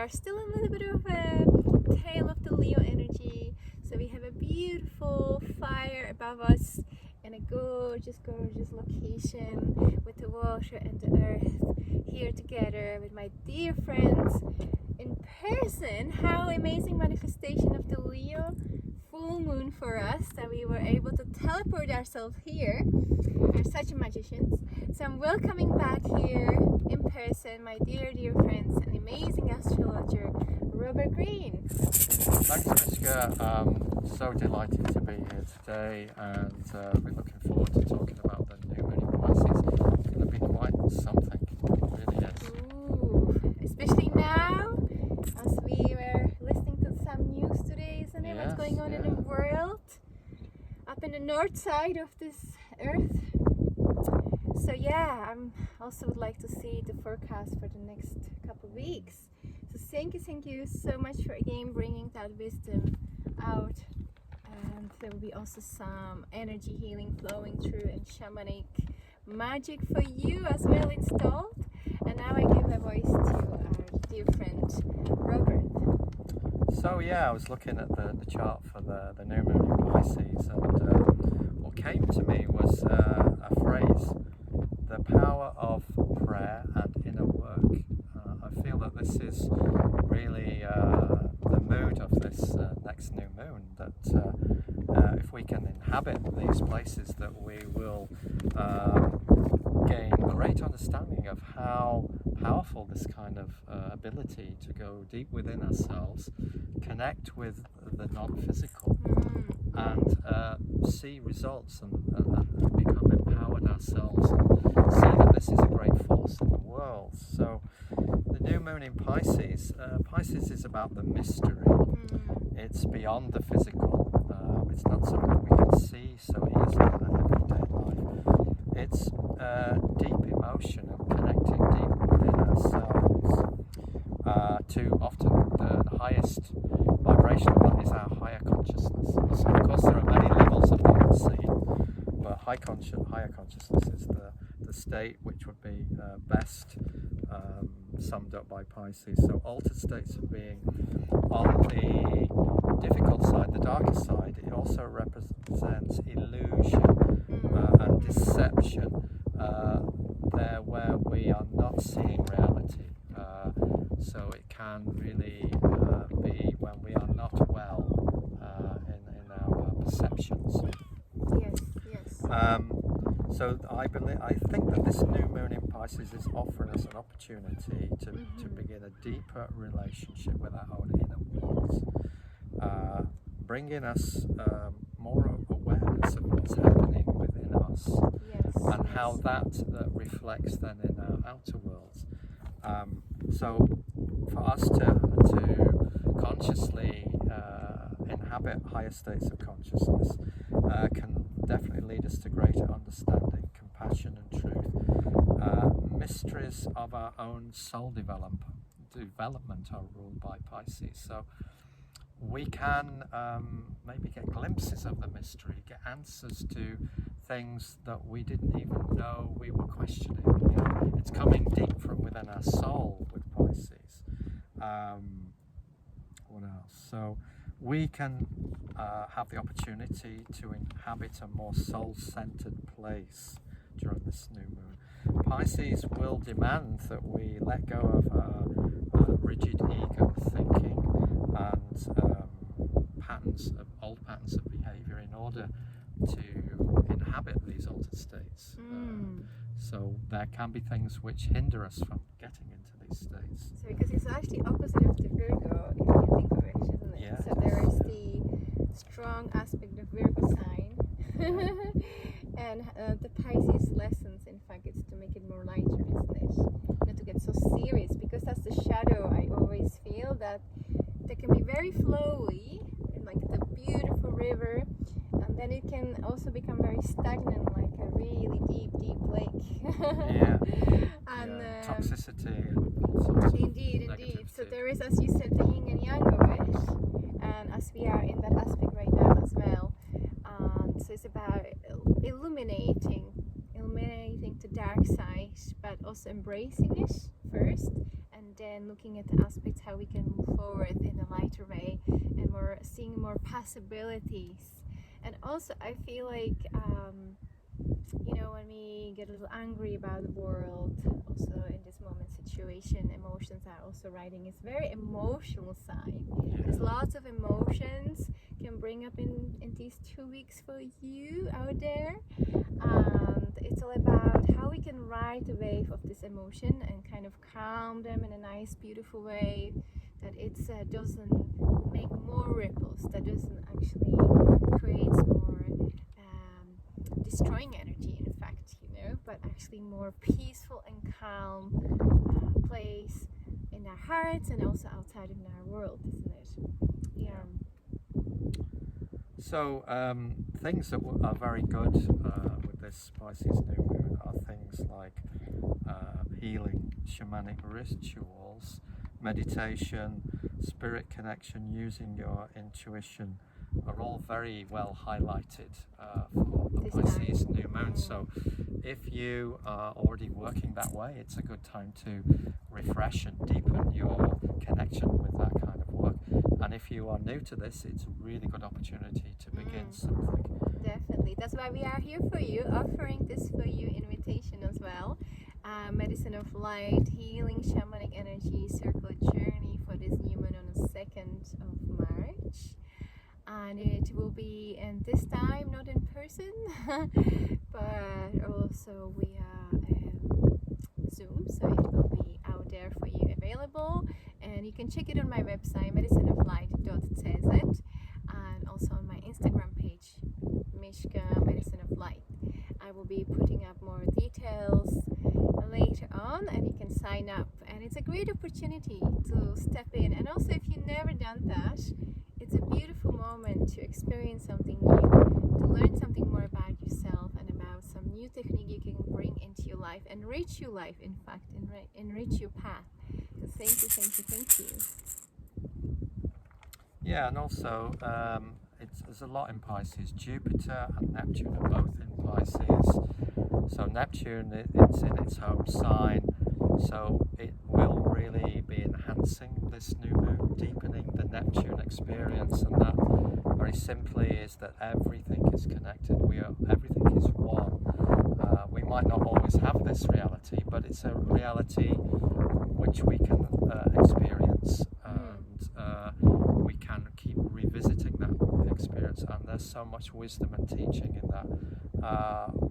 are still in a little bit of a tail of the Leo energy. So we have a beautiful fire above us in a gorgeous location with the water and the earth here together with my dear friends in person. How amazing manifestation of the Leo full moon for us that we were able to teleport ourselves here. We're such magicians. So I'm welcoming back here in person my dear friends, an amazing astrologer, Robert Green. Thanks, Miska. So delighted to be here today, and we're looking forward to talking about the new moon in Pisces. It's going to be quite something, it really is. Ooh, especially now, as we were listening to some news today, isn't it? What's going on in the world, up in the north side of this earth. So yeah, I'm also would like to see the forecast for the next couple of weeks. So thank you so much for again bringing that wisdom out, and there will be also some energy healing flowing through and shamanic magic for you as well installed. And now I give a voice to our dear friend Robert. So yeah, I was looking at the chart for the new moon in Pisces, and what came to me was a phrase: the power of prayer and inner work. I feel that this is really the mood of this next new moon, that if we can inhabit these places, that we will gain great understanding of how powerful this kind of ability to go deep within ourselves, connect with the non-physical, and see results and become empowered ourselves, and see that this is a great force in the world. So the new moon in Pisces, Pisces is about the mystery. It's beyond the physical. It's not something we can see so easily in our everyday life. It's deep emotion and connecting deep within ourselves to often the highest vibration of that is our higher consciousness. So of course there are many levels of the unseen, but higher consciousness is the state which would be best summed up by Pisces. So altered states of being on the difficult side, the darker side. It also represents illusion and deception, there where we are not seeing reality. So it can really be when we are not well in our perceptions. Yes. So I think that this new moon in Pisces is offering us an opportunity to begin a deeper relationship with our own inner worlds, bringing us more awareness of what's happening within us, and how that reflects then in our outer worlds. So for us to consciously inhabit higher states of consciousness can definitely lead us to greater understanding, compassion and truth. Mysteries of our own soul development are ruled by Pisces. So we can maybe get glimpses of the mystery, get answers to things that we didn't even know we were questioning. It's coming deep from within our soul with Pisces. What else? So we can have the opportunity to inhabit a more soul-centered place during this new moon. Pisces will demand that we let go of rigid ego thinking and old patterns of behavior in order to inhabit these altered states. So there can be things which hinder us from getting into these states. So because it's actually opposite of the Virgo, if you think of it, isn't it? Yeah, so there is the strong aspect of Virgo sign, and the Pisces lessons, in fact, it's to make it more lighter, isn't it? Not to get so serious, because that's the shadow. I always feel that they can be very flowy, like the beautiful river, and then it can also become very stagnant, like a really deep lake. Toxicity and all sorts of Indeed. So there is, as you said, the yin and yang of it, and as we are in that aspect right now as well. So it's about illuminating the dark side, but also embracing it first, and then looking at the aspects, how we can move forward in a lighter way, and seeing more possibilities. And also I feel like when we get a little angry about the world, also in this moment situation, emotions are also riding. It's very emotional sign. There's lots of emotions can bring up in these 2 weeks for you out there, and it's all about how we can ride the wave of this emotion and kind of calm them in a nice beautiful way, that it doesn't make more ripples, that doesn't actually create more destroying energy, in fact, but actually more peaceful and calm place in our hearts and also outside in our world, isn't it? Yeah. So things that are very good with this Pisces new moon are things like healing, shamanic rituals, meditation, spirit connection, using your intuition, are all very well highlighted for the Pisces new moon. So if you are already working that way, it's a good time to refresh and deepen your connection with that kind of work. And if you are new to this, it's a really good opportunity to begin something. Definitely. That's why we are here for you, offering this for you invitation as well. Medicine of Light, Healing Shamanic Energy Circle Journey for this new moon on the 2nd of March. And it will be, and this time not in person, but also via Zoom, so it will be out there for you available. And you can check it on my website, medicineoflight.cz, and also on my Instagram page, Miska Medicine of Light. I will be putting up more details later on, and you can sign up. And it's a great opportunity to step in. And also, if you've never done that, it's a beautiful moment to experience something new, to learn something more about yourself and about some new technique you can bring into your life, enrich your life, in fact, enrich your path. So thank you. Yeah, and also there's a lot in Pisces. Jupiter and Neptune are both in Pisces. So Neptune, it's in its home sign, so it will really be enhancing this new moon, deepening the Neptune experience, and that very simply is that everything is connected. Everything is one. We might not always have this reality, but it's a reality which we can experience, and we can keep revisiting that experience. And there's so much wisdom and teaching in that.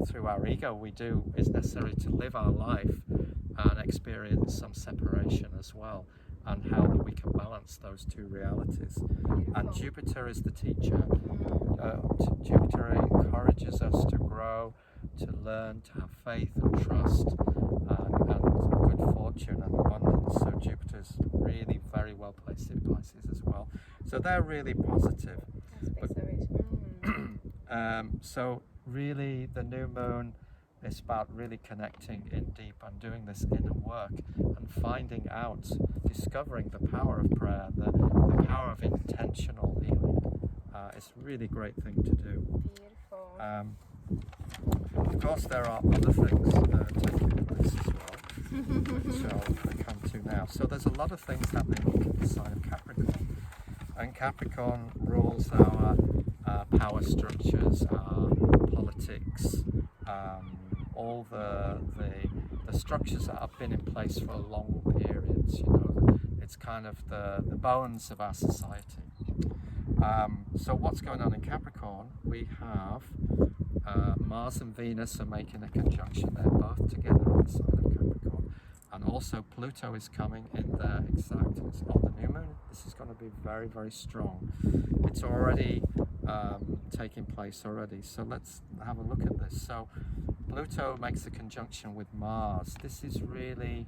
Through our ego, it's necessary to live our life and experience some separation as well, and how that we can balance those two realities. And Jupiter is the teacher. Jupiter encourages us to grow, to learn, to have faith and trust, and good fortune and abundance. So Jupiter's really very well placed in Pisces as well. So they're really positive. So really the new moon is about really connecting in deep and doing this inner work and finding out, discovering the power of prayer, the power of intentional healing. It's a really great thing to do. Beautiful. Of course there are other things taking place as well, which I'll come to now. So there's a lot of things happening in the sign of Capricorn. And Capricorn rules our power structures, our politics, all the structures that have been in place for long periods. It's kind of the bones of our society. So what's going on in Capricorn? We have Mars and Venus are making a conjunction. They're both together in the sign of Capricorn. And also Pluto is coming in there exactly on the new moon. This is going to be very, very strong. It's already taking place already. So let's have a look at this. So Pluto makes a conjunction with Mars. This is really,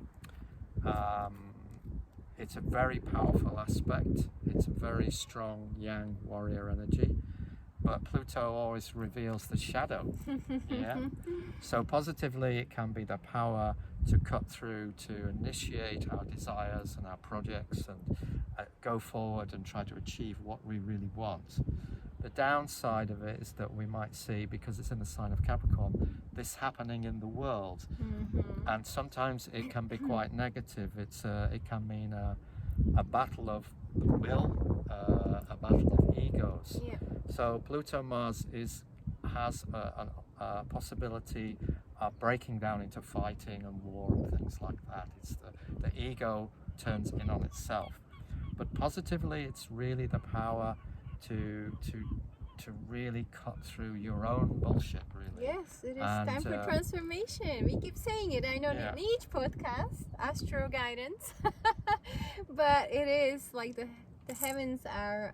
it's a very powerful aspect. It's a very strong yang warrior energy. But Pluto always reveals the shadow. Yeah. So positively, it can be the power to cut through, to initiate our desires and our projects, and go forward and try to achieve what we really want. The downside of it is that we might see, because it's in the sign of Capricorn, this happening in the world, and sometimes it can be quite negative. It can mean a battle of the will, a battle of egos. Yeah. So Pluto Mars has a possibility of breaking down into fighting and war and things like that. It's the ego turns in on itself. But positively, it's really the power to really cut through your own bullshit, really. Yes, it is time for transformation. We keep saying it, I know, in each podcast, Astro guidance. But it is like the heavens are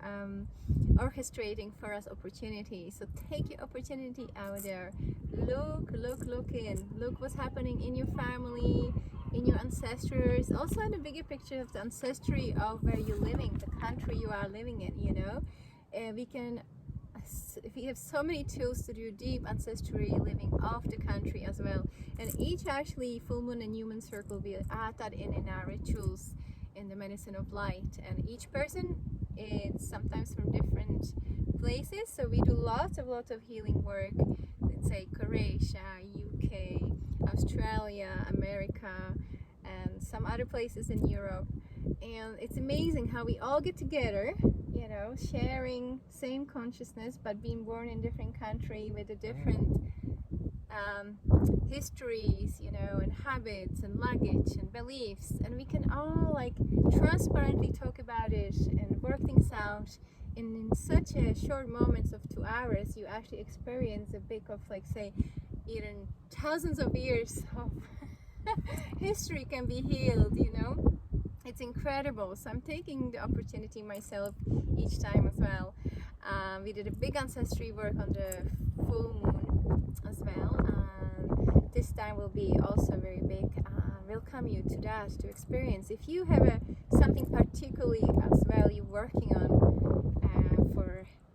orchestrating for us opportunities. So take your opportunity out there. Look in. Look what's happening in your family, in your ancestors, also in the bigger picture of the ancestry of where you're living, the country you are living in, you know. We have so many tools to do deep ancestry living of the country as well. And each actually full moon and new moon circle, we add that in our rituals in the medicine of light. And each person is sometimes from different places. So we do lots of healing work. Let's say Croatia, UK, Australia, America, and some other places in Europe. And it's amazing how we all get together, you know, sharing same consciousness, but being born in different country with a different histories, you know, and habits and luggage and beliefs, and we can all like transparently talk about it and work things out. In such a short moments of 2 hours, you actually experience a bit of, like, say, even thousands of years of history can be healed, you know. It's incredible. So I'm taking the opportunity myself each time as well. We did a big ancestry work on the full moon as well. This time will be also very big. Welcome you to that, to experience. If you have something particularly as well you're working on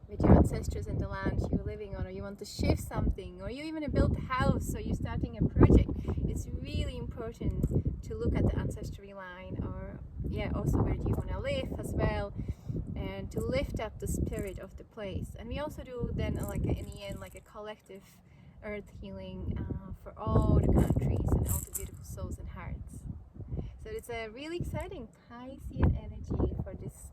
with your ancestors in the land you're living on, or you want to shift something, or you even build a house, or you're starting a project, it's really important to look at the ancestry line, or also where do you want to live as well, and to lift up the spirit of the place. And we also do then in the end a collective earth healing for all the countries and all the beautiful souls and hearts. So it's a really exciting Piscean energy for this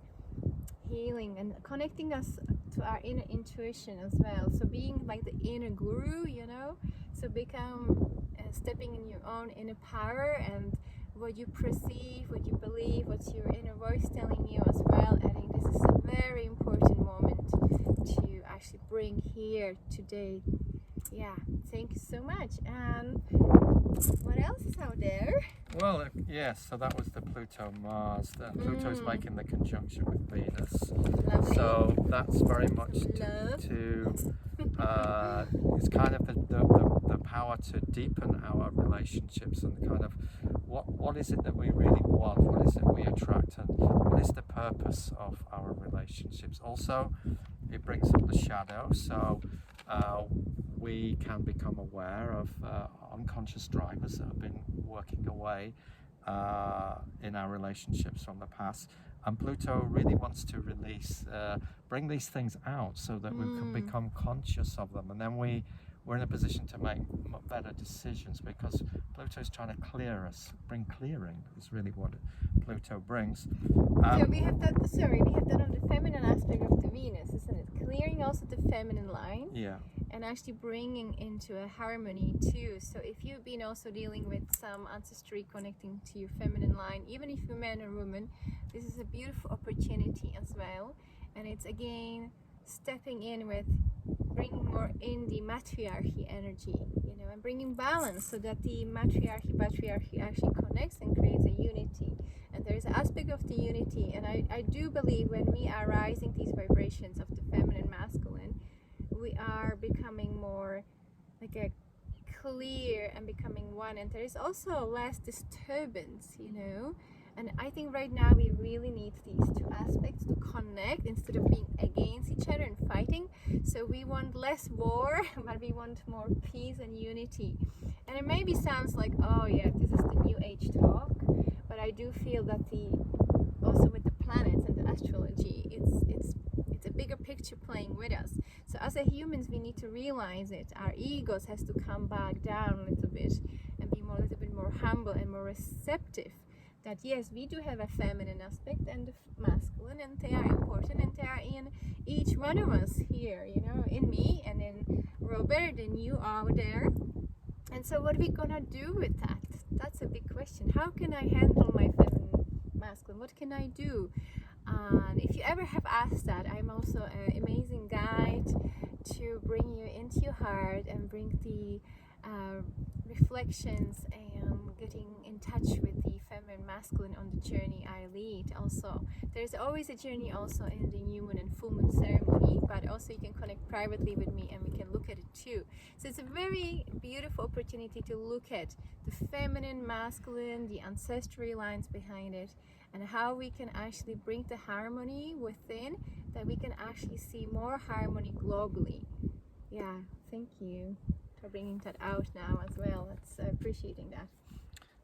healing and connecting us to our inner intuition as well. So being like the inner guru, you know, so become stepping in your own inner power, and what you perceive, what you believe, what's your inner voice telling you as well. I think this is a very important moment to actually bring here today. Yeah, thank you so much. And what else is out there? Well, yes, so that was the Pluto Mars. Pluto's making the conjunction with Venus. Lovely. So that's very much it's kind of the power to deepen our relationships, and kind of what is it that we really want, what is it we attract, and what is the purpose of our relationships. Also, it brings up the shadow, so we can become aware of unconscious drivers that have been working away in our relationships from the past. And Pluto really wants to bring these things out so that we can become conscious of them. And then we're in a position to make better decisions, because Pluto is trying to clear us. Clearing is really what Pluto brings. So we have that on the feminine aspect of the Venus, isn't it? Clearing also the feminine line. Yeah. And actually bringing into a harmony too. So if you've been also dealing with some ancestry connecting to your feminine line, even if you're man or woman, this is a beautiful opportunity as well. And it's again stepping in with bringing more in the matriarchy energy, you know, and bringing balance so that the patriarchy actually connects and creates a unity. And there's an aspect of the unity, and I do believe when we are rising these vibrations of the feminine masculine, we are becoming more like a clear and becoming one, and there is also less disturbance, you know. And I think right now we really need these two aspects to connect instead of being against each other and fighting. So we want less war, but we want more peace and unity. And it maybe sounds like, oh yeah, this is the new age talk, but I do feel that also with the planets and the astrology, it's it's a bigger picture playing with us. So as a humans, we need to realize it. Our egos has to come back down a little bit and be a little bit more humble and more receptive. That yes, we do have a feminine aspect and a masculine, and they are important, and they are in each one of us here, you know, in me and in Robert, and you are there. And so what are we gonna do with that? That's a big question. How can I handle my feminine, masculine? What can I do? If you ever have asked that, I'm also an amazing guide to bring you into your heart and bring the reflections and getting in touch with the feminine masculine on the journey I lead. Also, there's always a journey also in the new moon and full moon ceremony, but also you can connect privately with me and we can look at it too. So it's a very beautiful opportunity to look at the feminine, masculine, the ancestry lines behind it, and how we can actually bring the harmony within, that we can actually see more harmony globally. Yeah, thank you for bringing that out now as well. It's appreciating that.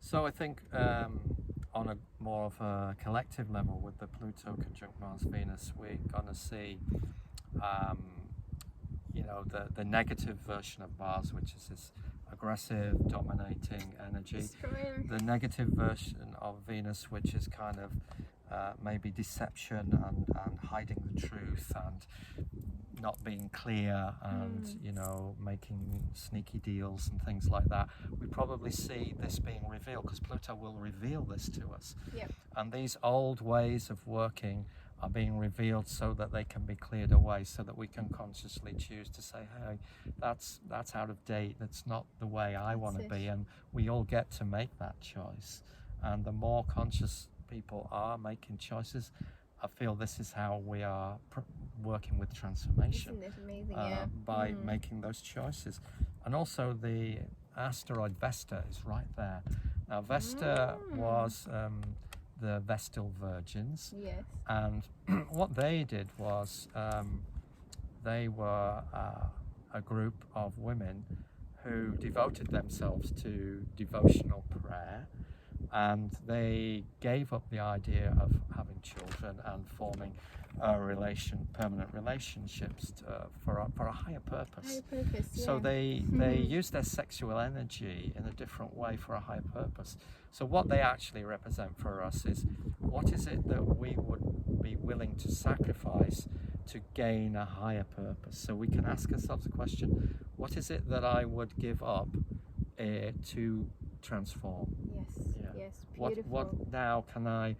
So I think on a more of a collective level with the Pluto conjunct Mars Venus, we're gonna see you know, the negative version of Mars, which is this aggressive, dominating energy. Destroyer. The negative version of Venus, which is kind of maybe deception and hiding the truth and not being clear and you know, making sneaky deals and things like that. We probably see this being revealed because Pluto will reveal this to us. Yep. And these old ways of working are being revealed so that they can be cleared away, so that we can consciously choose to say, hey, that's out of date, that's not the way I want to be. And we all get to make that choice. And the more conscious people are making choices, I feel this is how we are working with transformation. Isn't it amazing? Yeah. By making those choices. And also the asteroid Vesta is right there. Now Vesta was the Vestal Virgins. Yes. And what they did was they were a group of women who devoted themselves to devotional prayer, and they gave up the idea of having children and forming permanent relationships for a higher purpose. Higher purpose, yeah. So they use their sexual energy in a different way for a higher purpose. So what they actually represent for us is, what is it that we would be willing to sacrifice to gain a higher purpose? So we can ask ourselves the question, what is it that I would give up to transform? Yes, Yeah. yes, beautiful. What now can I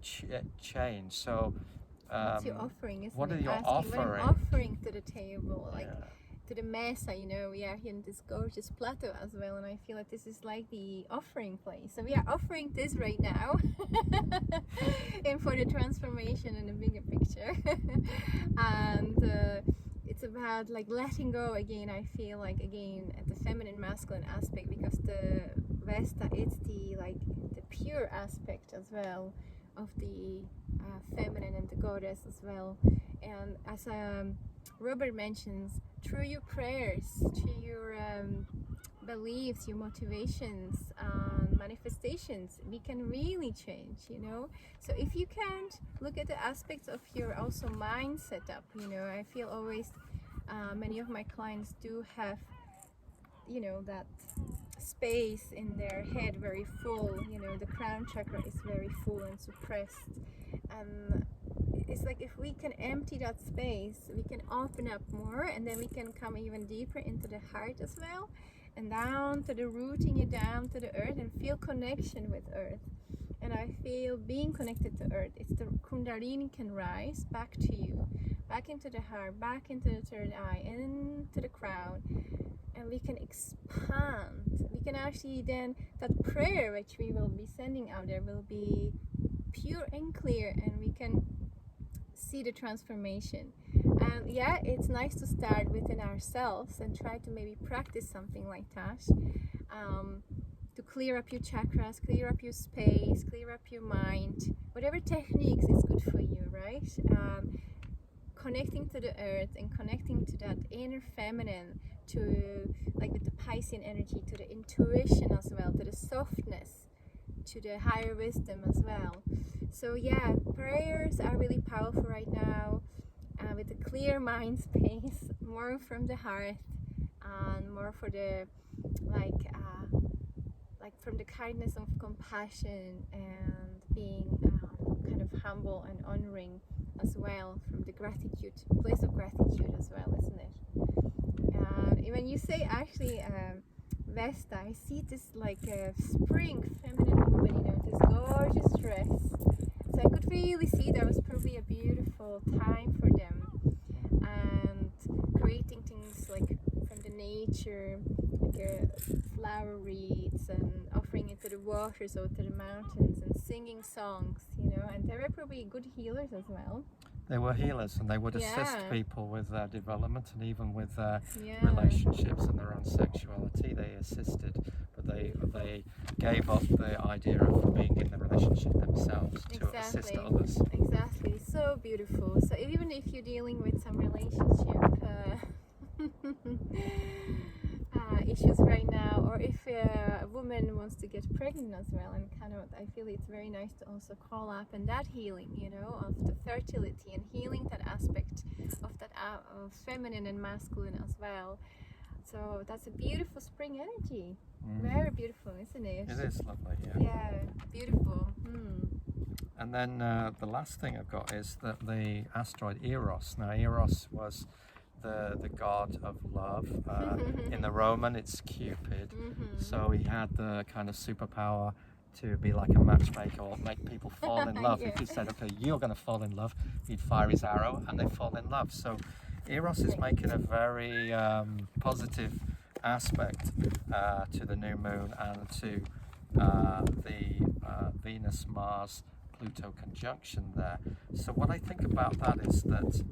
change? So what's your offering, isn't what it? are your Asking what offering? I'm offering to the table, like Yeah. to the mesa, you know, we are here in this gorgeous plateau as well, and I feel like this is like the offering place. So we are offering this right now and for the transformation in the bigger picture. And it's about like letting go again. I feel like again at the feminine masculine aspect, because the Vesta, it's the like the pure aspect as well of the feminine and the goddess as well. And as Robert mentions, through your prayers, through your beliefs, your motivations, manifestations, we can really change, you know. So if you can't look at the aspects of your also mind setup, you know, I feel always many of my clients do have, you know, that space in their head very full, you know, the crown chakra is very full and suppressed, and it's like if we can empty that space, we can open up more, and then we can come even deeper into the heart as well, and down to the rooting you down to the earth and feel connection with earth. And I feel being connected to earth, it's the Kundalini can rise back to you, back into the heart, back into the third eye, into the crown, and we can expand. We can actually then, that prayer which we will be sending out there will be pure and clear, and we can see the transformation. And yeah, it's nice to start within ourselves and try to maybe practice something like that, to clear up your chakras, clear up your space, clear up your mind, whatever techniques is good for you, right? Connecting to the earth and connecting to that inner feminine, to like with the Piscean energy, to the intuition as well, to the softness, to the higher wisdom as well. So yeah, prayers are really powerful right now. with a clear mind space, more from the heart, and more for the like from the kindness of compassion, and being kind of humble and honoring as well, from the gratitude, place of gratitude as well, isn't it? And when you say actually Vesta, I see this like a spring feminine woman, you know, this gorgeous dress. So I could really see that was probably a beautiful time for them, and creating things like from the nature, like flower wreaths, and offering it to the waters or to the mountains, and singing songs, you know. And they were probably good healers as well. They were healers, and they would assist people with their development and even with their Yeah. relationships and their own sexuality. They assisted, but they gave up the idea of being in the relationship themselves to assist others. Exactly, so beautiful. So even if you're dealing with some relationship issues right now, or if a woman wants to get pregnant as well, and kind of, I feel it's very nice to also call up and that healing, you know, of the fertility, and healing that aspect of that of feminine and masculine as well. So that's a beautiful spring energy. Very beautiful, isn't it? It is lovely, yeah. Yeah, beautiful. And then the last thing I've got is that the asteroid Eros. Now, Eros was the god of love. In the Roman, it's Cupid. So he had the kind of superpower to be like a matchmaker, or make people fall in love. If he said, okay, you're going to fall in love, he'd fire his arrow and they fall in love. So Eros is making a very positive aspect to the new moon and to the Venus-Mars Pluto conjunction there. So what I think about that is that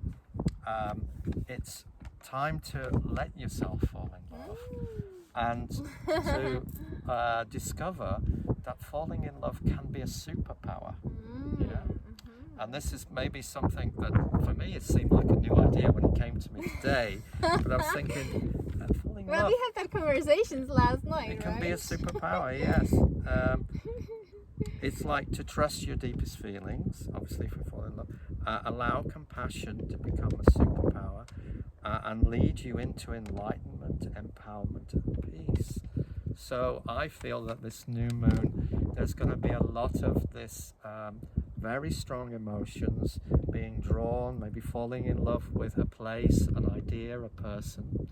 it's time to let yourself fall in love, and to discover that falling in love can be a superpower. Yeah. And this is maybe something that, for me, it seemed like a new idea when it came to me today. But I was thinking, falling in love. Well, we had that conversations last night, It can right? be a superpower, yes. It's like to trust your deepest feelings, obviously, if we fall in love. Allow compassion to become a superpower, and lead you into enlightenment, empowerment, and peace. So I feel that this new moon, there's going to be a lot of this very strong emotions being drawn, maybe falling in love with a place, an idea, a person.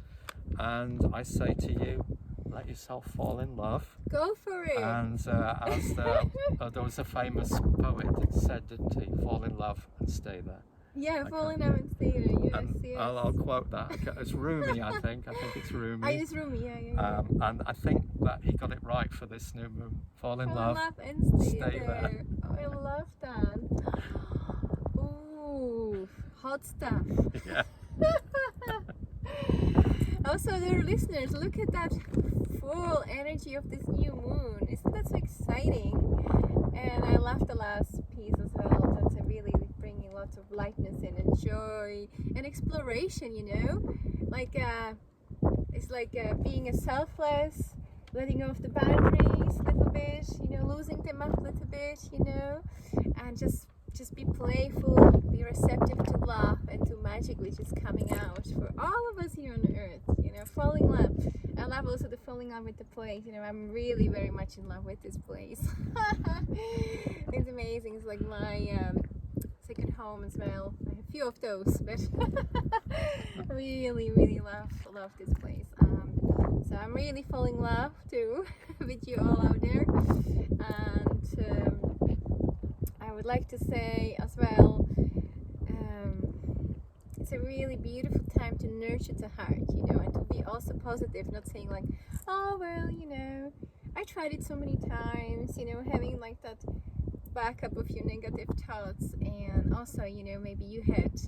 And I say to you, let yourself fall in love. Go for it. And as there was a famous poet that said, didn't he? Fall in love and stay there. Yeah, fall in love and stay there. Yes, yes. I'll quote that. It's Rumi, I think. I think it's Rumi. It's Rumi, yeah. And I think that he got it right for this new moon. Fall in love and stay there. Oh, I love that. Ooh, hot stuff. Yeah. Also, dear listeners, look at that full energy of this new moon. Isn't that so exciting? And I love the last piece as well. That's really bringing lots of lightness in, and joy and exploration, you know? Like, it's like being a selfless, letting go of the boundaries a little bit, you know, losing them up a little bit, you know? And just be playful, be receptive to love and to magic which is coming out for all of us here on earth, you know, falling in love. I love also the falling in love with the place, you know, I'm really very much in love with this place. It's amazing, it's like my second home as well. I have a few of those, but really love this place. So I'm really falling in love too with you all out there. And I would like to say as well, it's a really beautiful time to nurture the heart, you know, and to be also positive, not saying like, oh well, you know, I tried it so many times, you know, having like that backup of your negative thoughts. And also, you know, maybe you had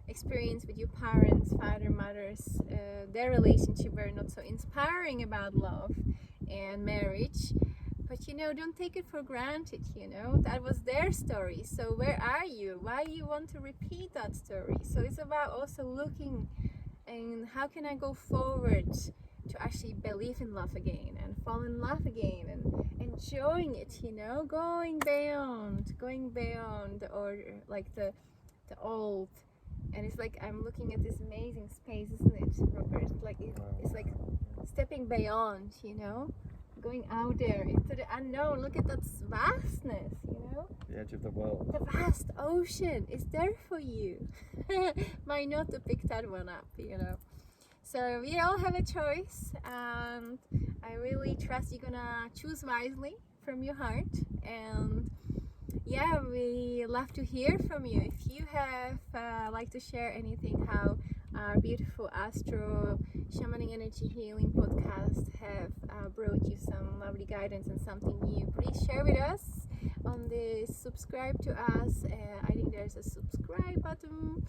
experience with your parents, father, mothers, their relationship were not so inspiring about love and marriage. But you know, don't take it for granted, you know, that was their story. So where are you? Why you want to repeat that story? So it's about also looking and how can I go forward to actually believe in love again and fall in love again and enjoying it, you know, going beyond the order, like the old And it's like I'm looking at this amazing space, isn't it, Robert? Like it's like stepping beyond, you know, going out there into the unknown. Look at that vastness, you know. The edge of the world. The vast ocean is there for you. Why not to pick that one up, you know? So we all have a choice, and I really trust you're gonna choose wisely from your heart. And yeah, we love to hear from you. If you have like to share anything, how our beautiful Astro Shamaning Energy Healing podcast have brought you some lovely guidance and something new, please share with us on the subscribe to us. I think there's a subscribe button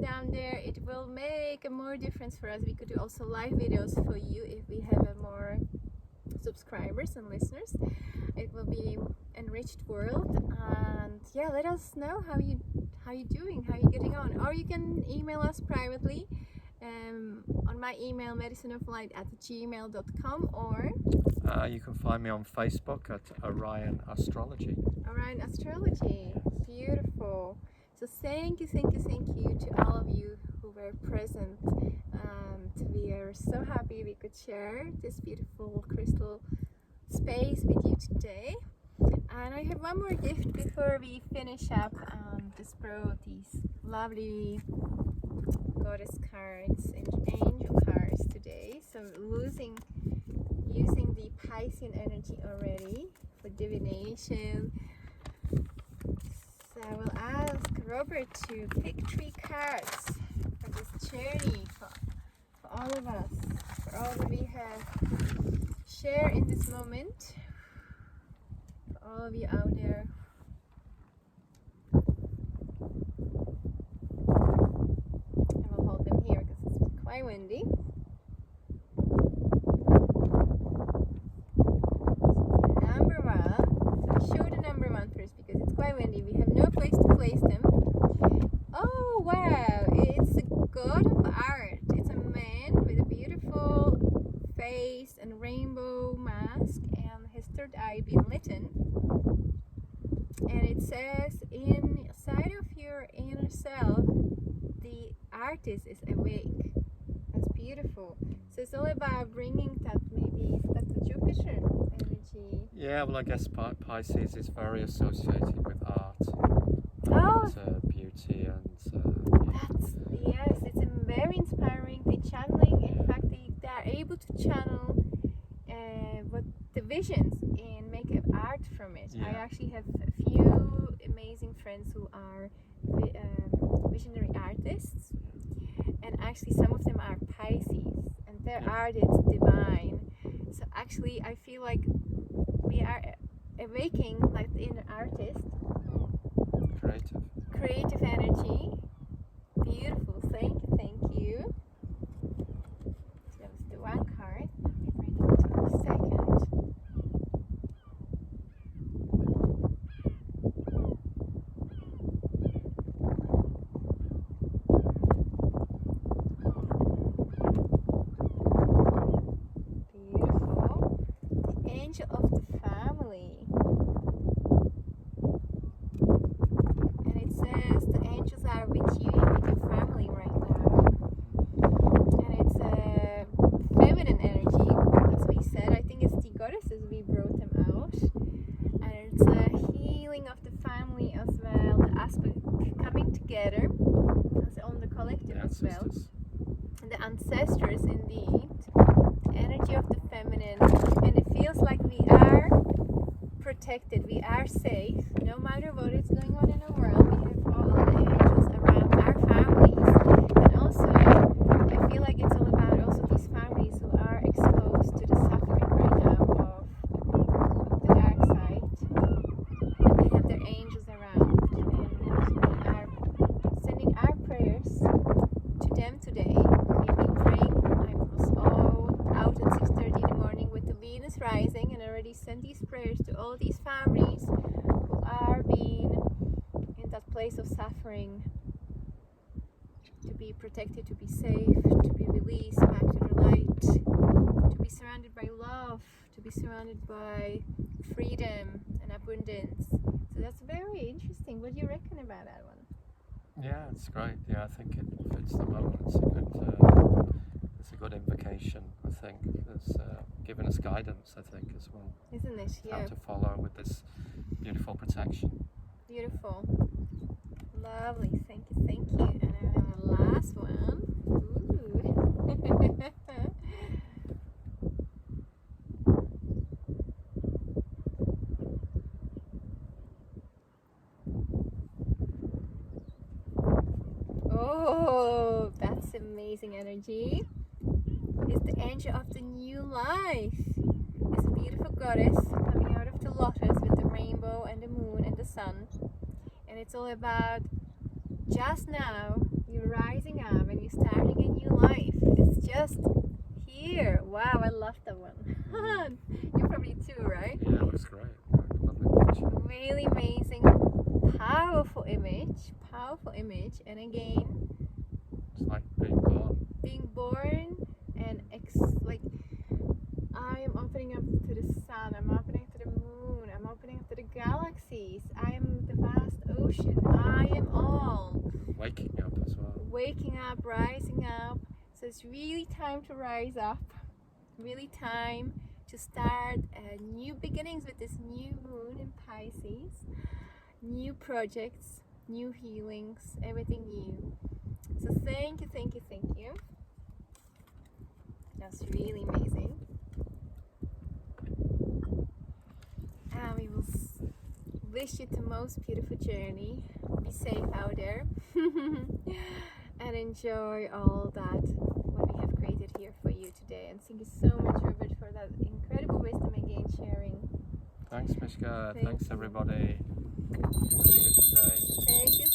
down there. It will make a more difference for us. We could do also live videos for you if we have a more subscribers and listeners. It will be enriched world. And yeah, let us know how you doing, how you getting on, or you can email us privately on my email medicineoflight@gmail.com, or you can find me on Facebook at Orion Astrology. Orion Astrology. Beautiful. So thank you to all of you who were present, and we are so happy we could share this beautiful crystal space with you today. And I have one more gift before we finish up. Just brought these lovely goddess cards and angel cards today. So using the Piscean energy already for divination. So I will ask Robert to pick 3 cards for this journey for all of us, for all that we have share in this moment, for all of you out there. I will hold them here because it's quite windy. Number 1. So show the number 1 first because it's quite windy. We have no place to place them. Oh wow! It's a god of art. It's a man with a beautiful face and rainbow mask, and his third eye being litten. And it says, inside of your inner self, the artist is awake. That's beautiful. So it's all about bringing that, maybe that's the Jupiter energy. Yeah, well, I guess Pisces is very associated with art, beauty, and yes, it's very inspiring. They channeling. In fact, they are able to channel what the visions and make art from it. Yeah. I actually have a few amazing friends who are visionary artists, and actually some of them are Pisces, and their art is divine. So actually, I feel like we are awaking like the inner artist. Creative energy. Beautiful. Thank you. So that was the 1 card. Let me bring it to the second. Beautiful. The angel of the family. Are with you and with your family right now, and it's a feminine energy, as we said. I think it's the goddesses, we brought them out, and it's a healing of the family as well, the aspect coming together as on the collective as well, and the ancestors indeed, the energy of the feminine, and it feels like we are protected, we are safe, no matter what is going on in the world. We have all the angels around our families, and also I feel like it's all about also these families who are exposed to the suffering right now of the dark side. They have their angels around, and we are sending our prayers to them today. We've been praying. I was all out at 6:30 in the morning with the Venus rising, and already sent these prayers to all these families who are being in that place of suffering, to be protected, to be safe, to be released back to the light, to be surrounded by love, to be surrounded by freedom and abundance. So that's very interesting. What do you reckon about that one? Yeah, it's great. Yeah, I think it fits the moment. It's a good invocation. I think it's giving us guidance. I think as well. Isn't it? Yeah. How to follow with this beautiful protection. Beautiful. Lovely. Thank you. Thank you. And I have a last one. Ooh. Oh, that's amazing energy. It's the angel of the new life. It's a beautiful goddess coming out of the lotus with the rainbow and the moon and the sun. And it's all about just now you're rising up and you're starting a new life. It's just here. Wow, I love that one. You probably too, right? Yeah, it looks great. Lovely picture. Really amazing, powerful image. And again, It's like being born. And like I am opening up to the sun, I'm opening up to the moon, I'm opening up to the galaxies, I am the vast ocean, I am all. Waking up as well. Waking up, rising up. So it's really time to rise up, really time to start new beginnings with this new moon in Pisces, new projects, new healings, everything new. So thank you. That's really amazing. And we will wish you the most beautiful journey. Be safe out there. And enjoy all that what we have created here for you today. And thank you so much, Robert, for that incredible wisdom again sharing. Thanks, Miska. Thank Thanks, you. everybody. Have a beautiful day. Thank you.